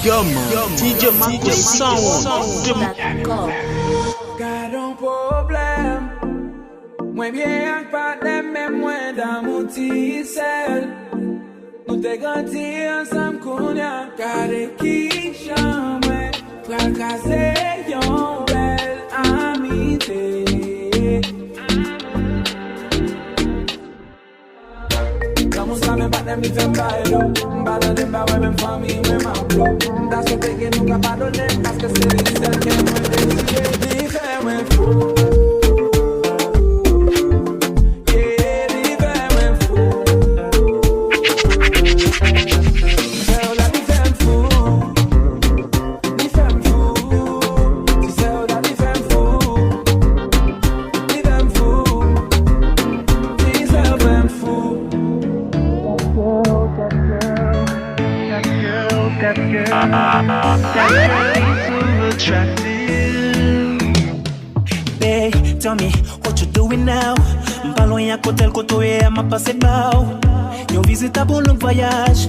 Yo man, DJ Marco Sound. Got un problème. Moi bien pas les mêmes moins dans mon petit sel. Nous t'es grandi ensemble qu'on a carré qui jamais fracasser yon belle amitié. Comme ça me bat them different bailo. Balo dem ba même famille même amplop. Das que te que nunca pardonné parce que c'est lui seul que me décide. Ni faire me fou. Babe, tell me what you doing now. M'paloin à côté le côté m'a passé bao. Yon visite à bon long voyage.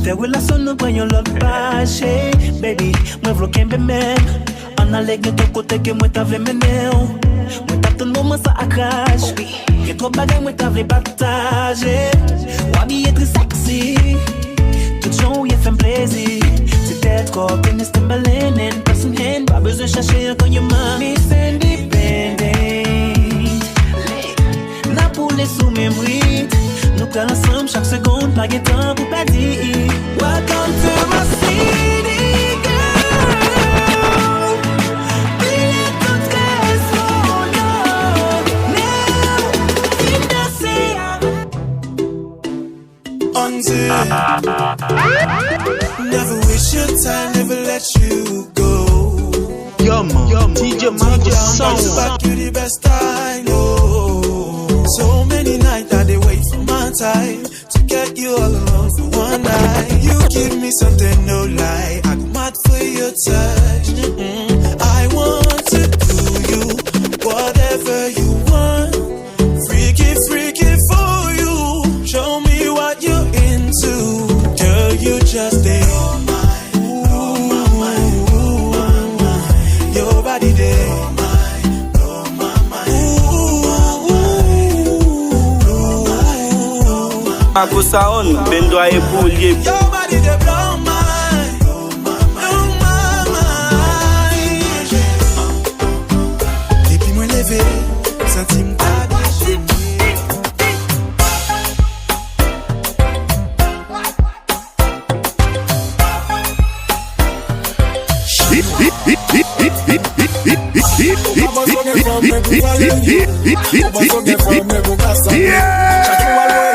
Tes relations nous voyons l'autre page. Hey, baby, moi v'lo kembe men. On a l'aigle de ton côté que moi t'avais mené. Moi t'as ton moment ça à crash. Que trop bagay moi t'avais partagé. Wabi est très sexy. Tout gens y fait plaisir. C'est d'être comme une Timberland and person hand. Pas besoin de chercher quand y'a ma Miss Independent. N'a pour les sous-mémories. Nous prenons ensemble chaque seconde. Pas de temps pour pas dire. Welcome to my city, girl. Be it tout stress, oh no. Now, in the sea. Never waste your time, never let you go. Yo man, DJ Marco Sound. Back you the best I know. So many nights I they wait for my time to get you all alone for one night. You give me something, no lie. I go mad for your touch. I want to do you whatever you want. Freaky, freaky for you. Show me what you're into. Girl, you just stay on my mind. Your body there. Marco Sound, ben doit épouiller. Your body they blow my mind. Depuis moi levé, senti m'ta déchiré. Yeah.